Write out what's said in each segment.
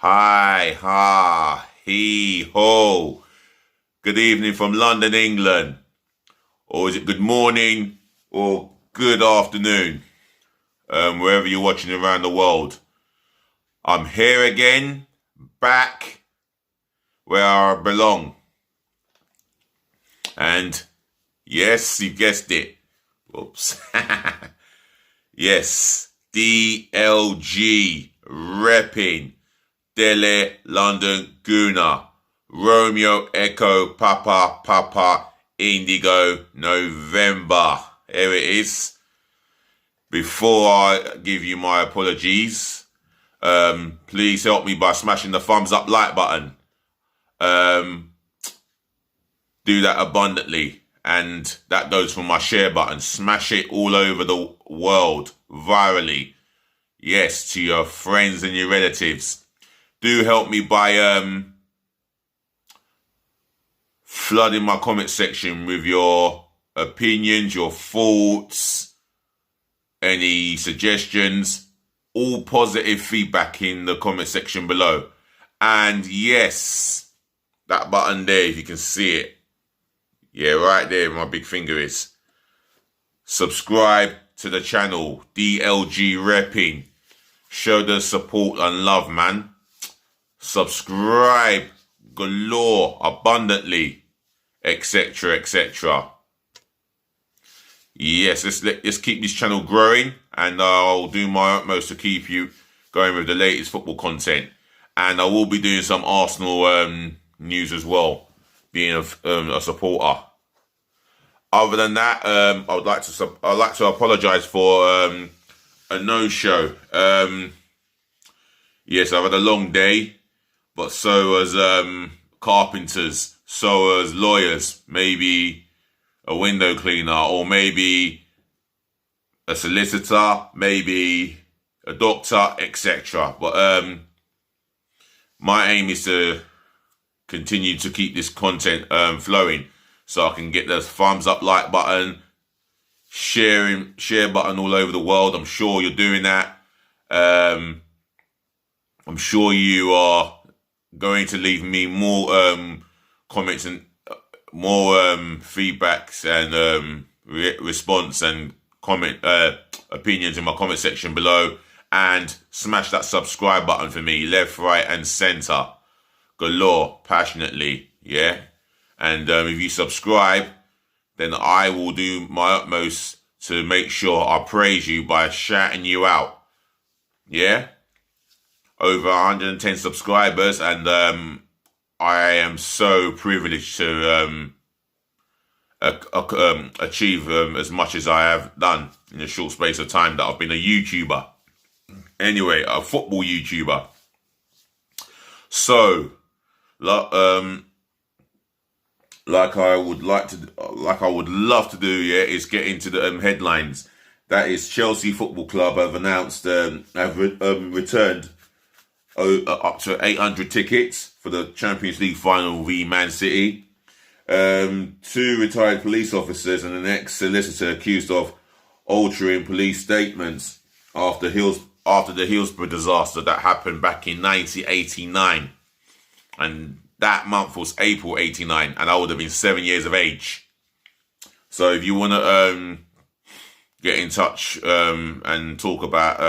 Hi, ha, he, ho. Good evening from London, England. Or is it good morning or good afternoon? Wherever you're watching around the world. I'm here again, back where I belong. And yes, you guessed it. Whoops. Yes, DLG, Reppin, Dele, London, Guna, Romeo, Echo, Papa, Indigo, November. Here it is. Before I give you my apologies, please help me by smashing the thumbs up like button. Do that abundantly. And that goes for my share button. Smash it all over the world, virally. Yes, to your friends and your relatives. Do help me by flooding my comment section with your opinions, your thoughts, any suggestions, all positive feedback in the comment section below. And yes, that button there, if you can see it. Yeah, right there, my big finger is. Subscribe to the channel, DLG Reppin. Show the support and love, man. Subscribe galore, abundantly, etc., etc. Yes, let's keep this channel growing, and I'll do my utmost to keep you going with the latest football content. And I will be doing some Arsenal news as well, being a supporter. Other than that, I'd like to apologise for a no-show. Yes, I've had a long day, but so has carpenters, so has lawyers, maybe a window cleaner, or maybe a solicitor, maybe a doctor, etc. But my aim is to continue to keep this content flowing, so I can get the thumbs up, like button, share button all over the world. I'm sure you're doing that. I'm sure you are going to leave me more comments and more feedbacks and response and comment opinions in my comment section below, and smash that subscribe button for me, left, right, and center, galore, passionately, yeah. And if you subscribe, then I will do my utmost to make sure I praise you by shouting you out, yeah. Over 110 subscribers, and I am so privileged to achieve as much as I have done in a short space of time that I've been a YouTuber. Anyway, a football YouTuber. So, like I would love to do, yeah, is get into the headlines. That is, Chelsea Football Club have announced have returned up to 800 tickets for the Champions League final v Man City. 2 retired police officers and an ex-solicitor accused of altering police statements after the Hillsborough disaster that happened back in 1989. And that month was April 89, and I would have been 7 years of age. So if you want to get in touch and talk about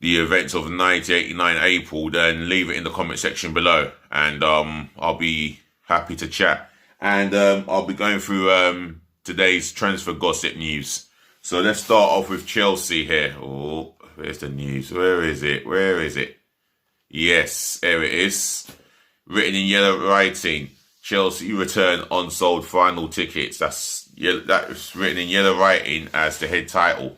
the events of 1989 April, then leave it in the comment section below, and I'll be happy to chat. And I'll be going through today's transfer gossip news. So let's start off with Chelsea here. Oh, where's the news? Where is it? Yes, there it is. Written in yellow writing, Chelsea return unsold final tickets. That's written in yellow writing as the head title.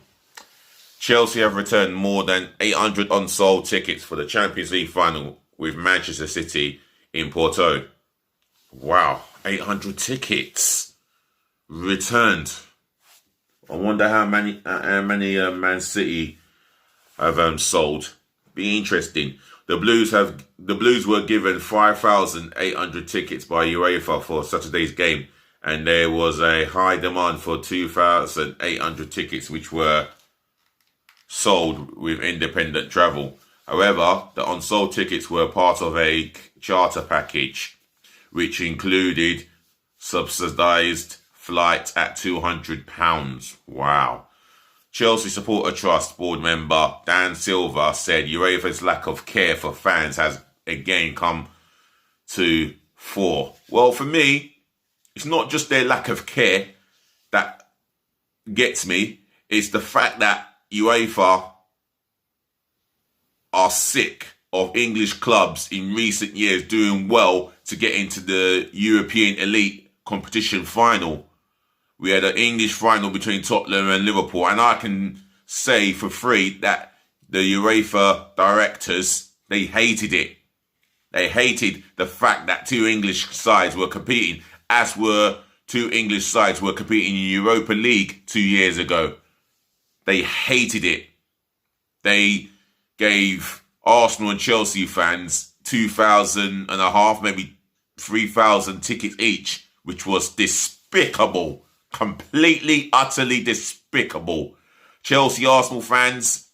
Chelsea have returned more than 800 unsold tickets for the Champions League final with Manchester City in Porto. Wow, 800 tickets returned. I wonder how many Man City have sold. Be interesting. The Blues were given 5,800 tickets by UEFA for Saturday's game, and there was a high demand for 2,800 tickets, which were sold with independent travel. However, the unsold tickets were part of a charter package, which included subsidised flights at £200. Wow. Chelsea Supporter Trust board member Dan Silva said UEFA's lack of care for fans has again come to fore. Well, for me, it's not just their lack of care that gets me. It's the fact that UEFA are sick of English clubs in recent years doing well to get into the European elite competition final. We had an English final between Tottenham and Liverpool, and I can say for free that the UEFA directors, they hated it. They hated the fact that two English sides were competing, as were two English sides were competing in Europa League 2 years ago. They hated it. They gave Arsenal and Chelsea fans 2,000 and a half, maybe 3,000 tickets each, which was despicable. Completely, utterly despicable. Chelsea, Arsenal fans,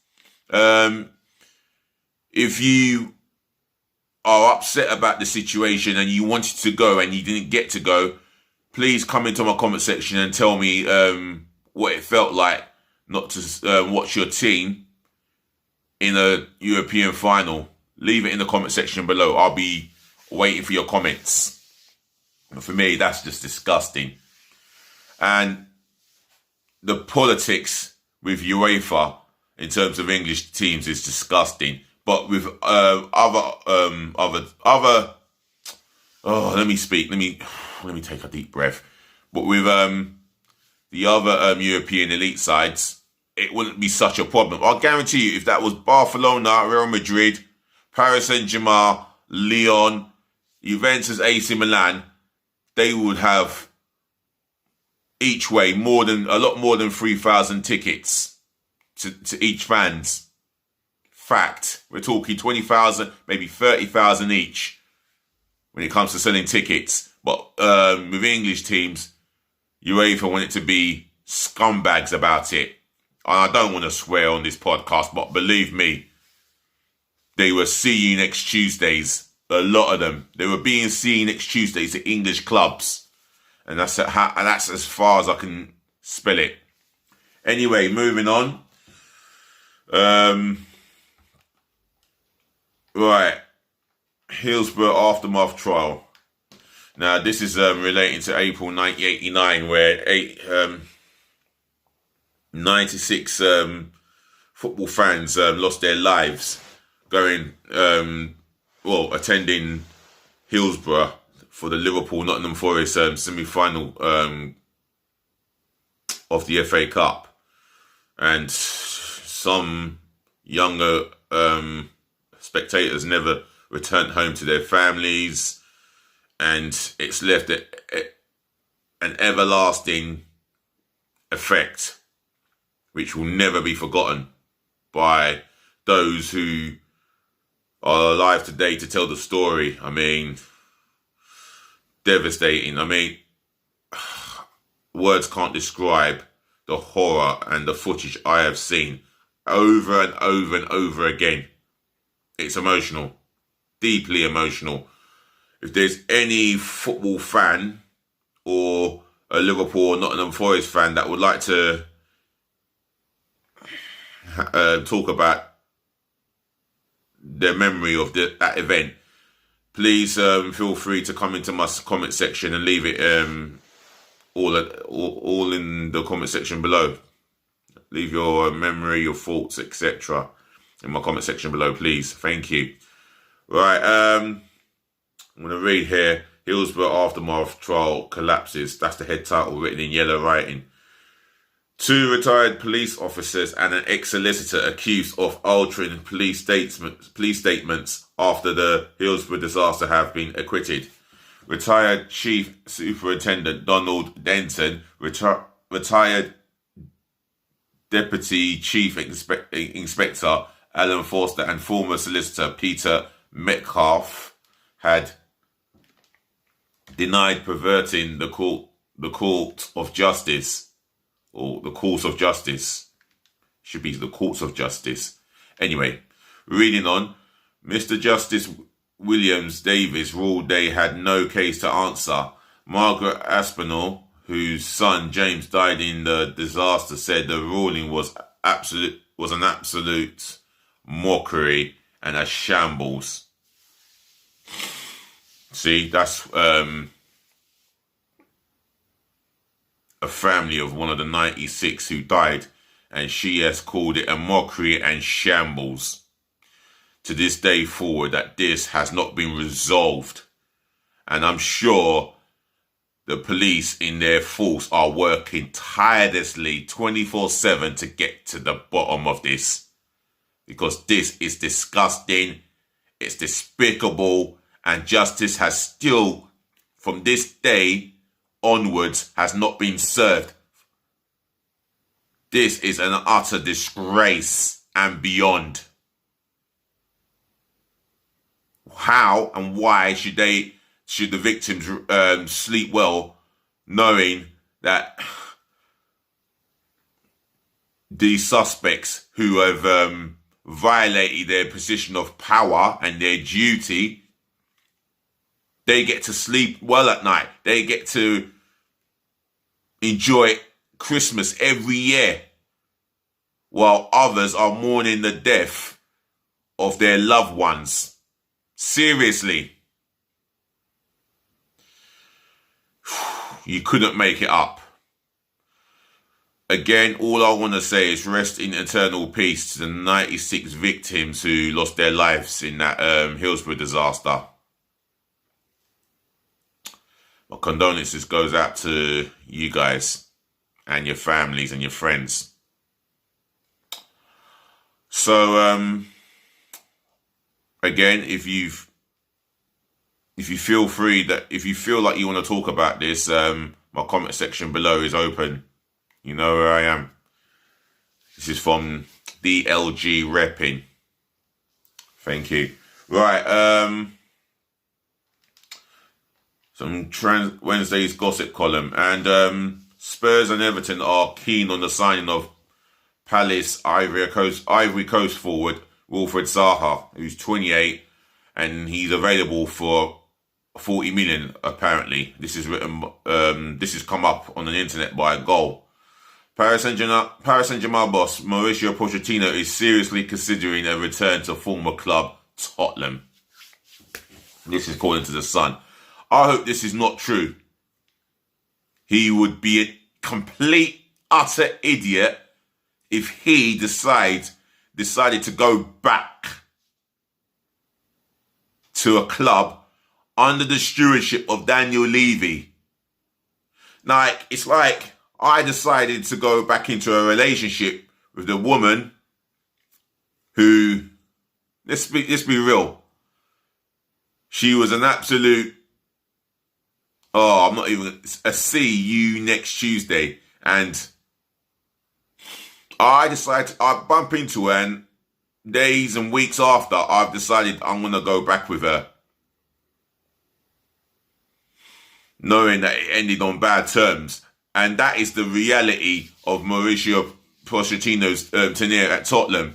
if you are upset about the situation and you wanted to go and you didn't get to go, please come into my comment section and tell me what it felt like not to watch your team in a European final. Leave it in the comment section below. I'll be waiting for your comments. But for me, that's just disgusting. And the politics with UEFA in terms of English teams is disgusting. But with other let me speak. Let me take a deep breath. But with the other European elite sides, it wouldn't be such a problem. I'll guarantee you, if that was Barcelona, Real Madrid, Paris Saint-Germain, Lyon, Juventus, AC Milan, they would have each way a lot more than 3,000 tickets to each fans. Fact. We're talking 20,000, maybe 30,000 each when it comes to selling tickets. But with English teams, UEFA want it to be scumbags about it. And I don't want to swear on this podcast, but believe me, they were see you next Tuesdays. A lot of them. They were being seen next Tuesdays at English clubs. And that's as far as I can spell it. Anyway, moving on. Right. Hillsborough aftermath trial. Now, this is relating to April 1989, where 96 football fans lost their lives going, attending Hillsborough for the Liverpool-Nottingham Forest semi-final of the FA Cup. And some younger spectators never returned home to their families, and it's left an everlasting effect which will never be forgotten by those who are alive today to tell the story. I mean, devastating. I mean, words can't describe the horror and the footage I have seen over and over and over again. It's emotional, deeply emotional. If there's any football fan or a Liverpool or Nottingham Forest fan that would like to talk about their memory of that event, please feel free to come into my comment section and leave it all in the comment section below. Leave your memory, your thoughts, etc. in my comment section below, please. Thank you. Right, I'm going to read here. Hillsborough aftermath trial collapses. That's the head title written in yellow writing. 2 retired police officers and an ex-solicitor accused of altering police statements after the Hillsborough disaster have been acquitted. Retired Chief Superintendent Donald Denton, retired Deputy Chief Inspector Alan Forster, and former solicitor Peter Metcalf had denied perverting the court of justice, or the course of justice. Should be the courts of justice. Anyway, Reading on, Mr. Justice Williams Davis ruled they had no case to answer. Margaret Aspinall, whose son James died in the disaster, said the ruling was an absolute mockery and a shambles. See, that's a family of one of the 96 who died, and she has called it a mockery and shambles to this day forward, that this has not been resolved. And I'm sure the police in their force are working tirelessly 24/7 to get to the bottom of this, because this is disgusting, it's despicable, and justice has still, from this day onwards, has not been served. This is an utter disgrace and beyond. How and why should the victims sleep well, knowing that these suspects who have violated their position of power and their duty, they get to sleep well at night. They get to enjoy Christmas every year, while others are mourning the death of their loved ones. Seriously. You couldn't make it up. Again, all I want to say is rest in eternal peace to the 96 victims who lost their lives in that Hillsborough disaster. My condolences goes out to you guys and your families and your friends. So, again, if you feel like you want to talk about this, my comment section below is open. You know where I am. This is from DLG Reppin. Thank you. Right, some Wednesday's gossip column, and Spurs and Everton are keen on the signing of Palace Ivory Coast forward Wilfred Zaha, who's 28, and he's available for 40 million apparently. This is come up on the internet by a goal. Paris Saint-Germain boss Mauricio Pochettino is seriously considering a return to former club Tottenham. This is according to The Sun. I hope this is not true. He would be a complete, utter idiot if he decided to go back to a club under the stewardship of Daniel Levy. It's like I decided to go back into a relationship with the woman who, let's be real, she was an absolute, I'm not even, a see you next Tuesday, and I bump into her, and days and weeks after, I've decided I'm going to go back with her, knowing that it ended on bad terms. And that is the reality of Mauricio Pochettino's tenure at Tottenham.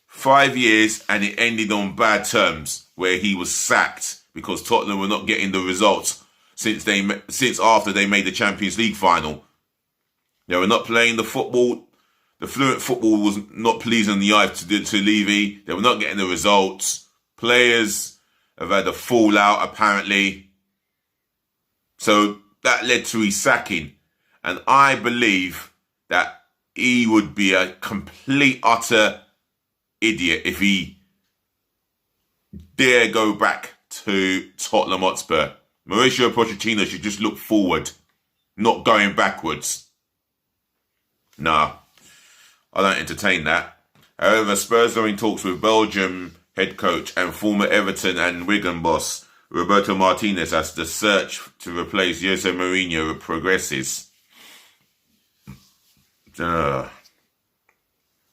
5 years, and it ended on bad terms, where he was sacked because Tottenham were not getting the results since after they made the Champions League final. They were not playing the football. The fluent football was not pleasing the eye to Levy. They were not getting the results. Players have had a fallout, apparently. So that led to his sacking. And I believe that he would be a complete, utter idiot if he dare go back to Tottenham Hotspur. Mauricio Pochettino should just look forward, not going backwards. Nah, I don't entertain that. However, Spurs are in talks with Belgium head coach and former Everton and Wigan boss Roberto Martinez as the search to replace Jose Mourinho progresses.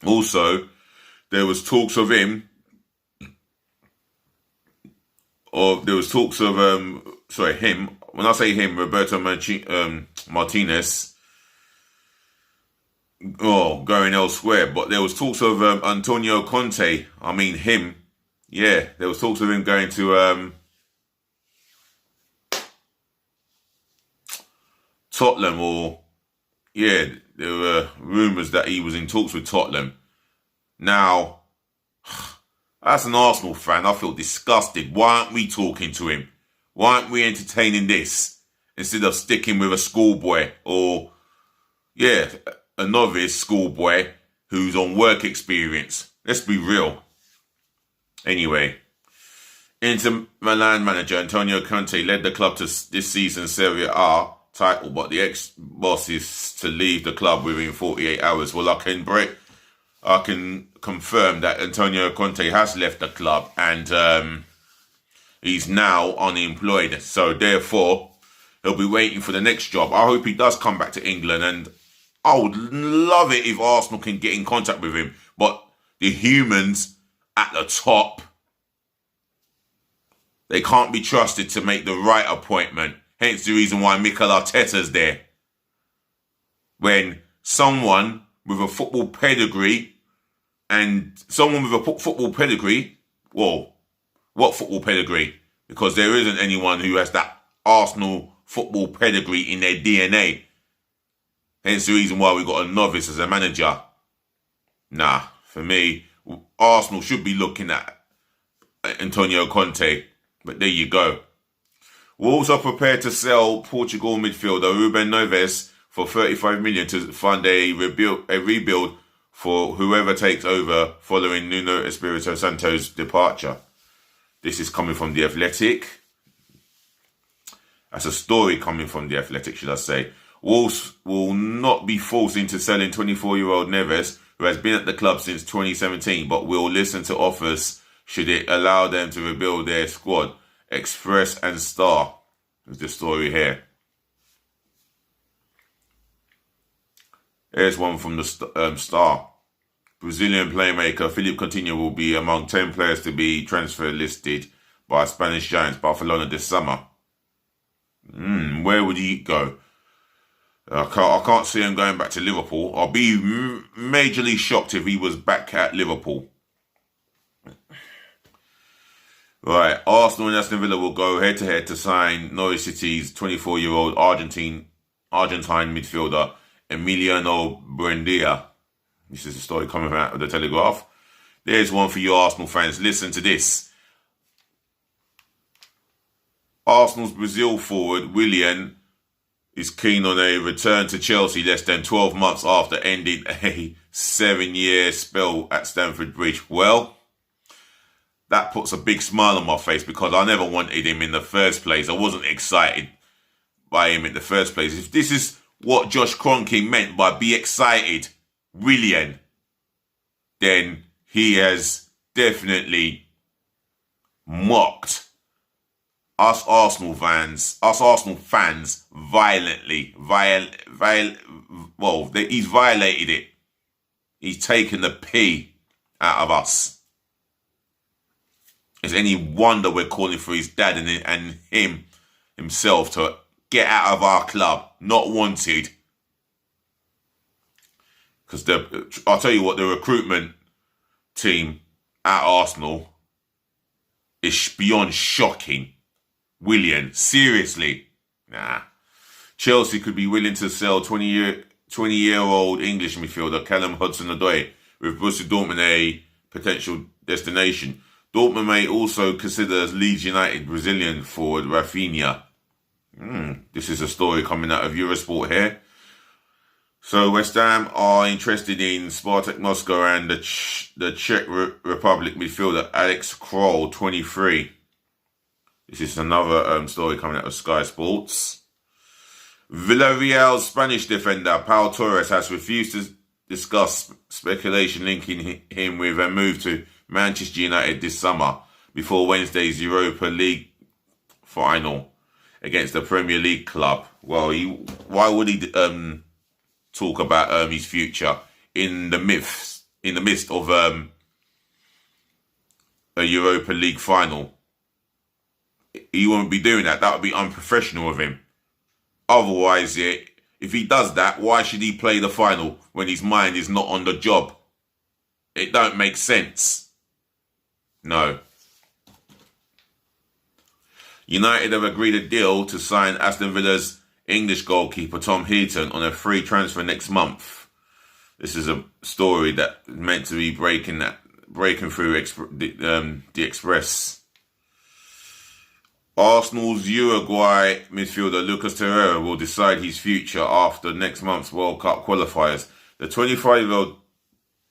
Also, there was talks of him, him. When I say him, Roberto Martinez, going elsewhere. But there was talks of Antonio Conte. I mean him, yeah, there was talks of him going to Tottenham, or yeah, there were rumours that he was in talks with Tottenham. Now, as an Arsenal fan, I feel disgusted. Why aren't we talking to him? Why aren't we entertaining this instead of sticking with a schoolboy or, yeah, a novice schoolboy who's on work experience? Let's be real. Anyway, Inter Milan manager Antonio Conte led the club to this season's Serie A title, but the ex-boss is to leave the club within 48 hours. Well, I can confirm that Antonio Conte has left the club and he's now unemployed. So therefore, he'll be waiting for the next job. I hope he does come back to England, and I would love it if Arsenal can get in contact with him. But the humans at the top, they can't be trusted to make the right appointment. Hence the reason why Mikel Arteta's there. When someone with a football pedigree, well, what football pedigree? Because there isn't anyone who has that Arsenal football pedigree in their DNA. Hence the reason why we got a novice as a manager. Nah, for me, Arsenal should be looking at Antonio Conte. But there you go. Wolves are prepared to sell Portugal midfielder Ruben Neves for 35 million to fund a rebuild for whoever takes over following Nuno Espirito Santo's departure. This is coming from The Athletic. That's a story coming from The Athletic, should I say. Wolves will not be forced into selling 24-year-old Neves, who has been at the club since 2017, but will listen to offers should it allow them to rebuild their squad. Express and Star is the story here. Here's one from the Star. Brazilian playmaker Philippe Coutinho will be among 10 players to be transfer listed by Spanish giants Barcelona this summer. Where would he go? I can't see him going back to Liverpool. I'll be majorly shocked if he was back at Liverpool. Right, Arsenal and Aston Villa will go head-to-head to sign Norwich City's 24-year-old Argentine midfielder Emiliano Buendia. This is a story coming out of the Telegraph. There's one for you Arsenal fans. Listen to this. Arsenal's Brazil forward Willian is keen on a return to Chelsea less than 12 months after ending a 7-year spell at Stamford Bridge. Well, that puts a big smile on my face because I never wanted him in the first place. I wasn't excited by him in the first place. If this is what Josh Kroenke meant by be excited, Willian, then he has definitely mocked us Arsenal fans violently. He's violated it. He's taken the pee out of us. Is any wonder we're calling for his dad and himself to get out of our club, not wanted? Because I'll tell you what, the recruitment team at Arsenal is beyond shocking. Willian, seriously? Nah. Chelsea could be willing to sell 20-year-old English midfielder Callum Hudson-Odoi, with Borussia Dortmund a potential destination. Dortmund may also consider Leeds United Brazilian forward Rafinha. This is a story coming out of Eurosport here. So West Ham are interested in Spartak Moscow and the Czech Republic midfielder Alex Kroll, 23. This is another story coming out of Sky Sports. Villarreal's Spanish defender Pau Torres has refused to discuss speculation linking him with a move to Manchester United this summer before Wednesday's Europa League final against the Premier League club. Well, why would he talk about his future in the midst of a Europa League final? He won't be doing that. That would be unprofessional of him. Otherwise, if he does that, why should he play the final when his mind is not on the job? It don't make sense. No. United have agreed a deal to sign Aston Villa's English goalkeeper Tom Heaton on a free transfer next month. This is a story that is meant to be breaking through the Express. Arsenal's Uruguay midfielder Lucas Torreira will decide his future after next month's World Cup qualifiers. The 25-year-old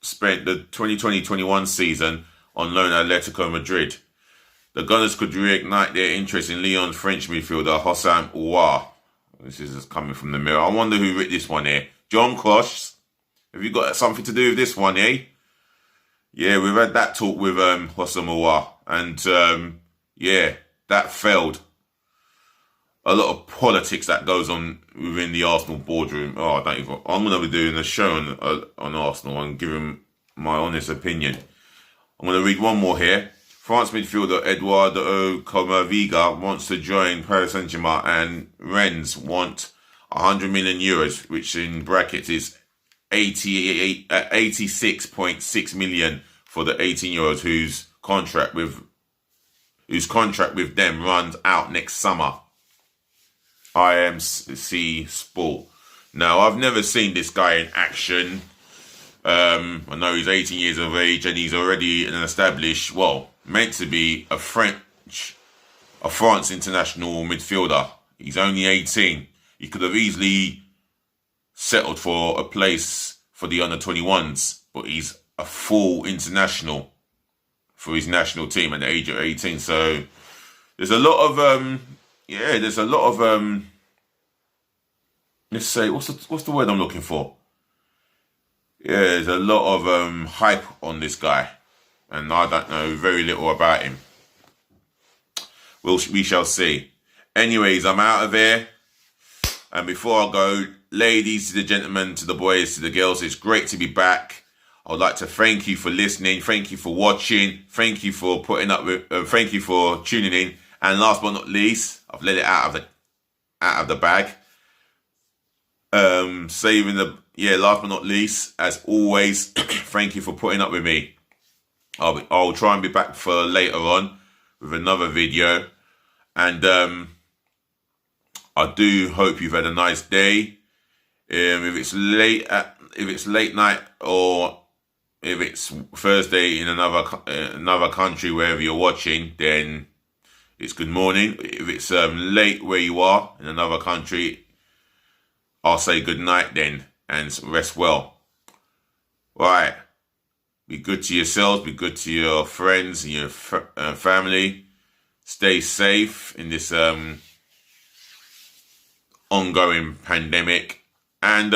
spent the 2020-21 season on loan at Atletico Madrid. The Gunners could reignite their interest in Lyon's French midfielder Hossam Aouar. This is just coming from the Mirror. I wonder who wrote this one here. John Cross. Have you got something to do with this one, eh? Yeah, we've had that talk with Hossam Aouar. And, yeah, that failed. A lot of politics that goes on within the Arsenal boardroom. I'm going to be doing a show on Arsenal and giving my honest opinion. I'm going to read one more here. France midfielder Eduardo Camavinga wants to join Paris Saint-Germain, and Rennes want 100 million euros, which in brackets is 86.6 million for the 18-year-olds whose contract with them runs out next summer. IMC Sport. Now, I've never seen this guy in action. I know he's 18 years of age and he's already an established, meant to be a France international midfielder. He's only 18. He could have easily settled for a place for the under-21s, but he's a full international for his national team at the age of 18. So there's a lot of let's say, what's the word I'm looking for? Yeah, there's a lot of hype on this guy, and I don't know very little about him. We shall see. Anyways, I'm out of here. And before I go, ladies, to the gentlemen, to the boys, to the girls, it's great to be back. I would like to thank you for listening. Thank you for watching. Thank you for thank you for tuning in. And last but not least, I've let it out of the bag. Last but not least, as always, thank you for putting up with me. I'll try and be back for later on with another video. And I do hope you've had a nice day. If it's late night or if it's Thursday in another country, wherever you're watching, then it's good morning. If it's late where you are in another country, I'll say good night then and rest well. Right. Be good to yourselves. Be good to your friends and your family. Stay safe in this ongoing pandemic. And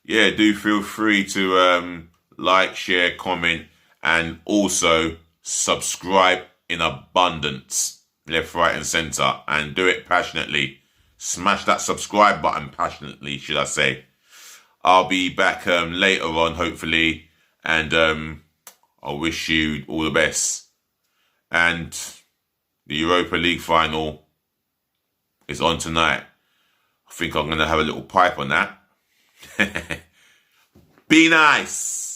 do feel free to like, share, comment, and also subscribe in abundance, left, right, and center, and do it passionately. Smash that subscribe button passionately, should I say. I'll be back later on, hopefully, and I wish you all the best. And the Europa League final is on tonight. I think I'm going to have a little pipe on that. Be nice.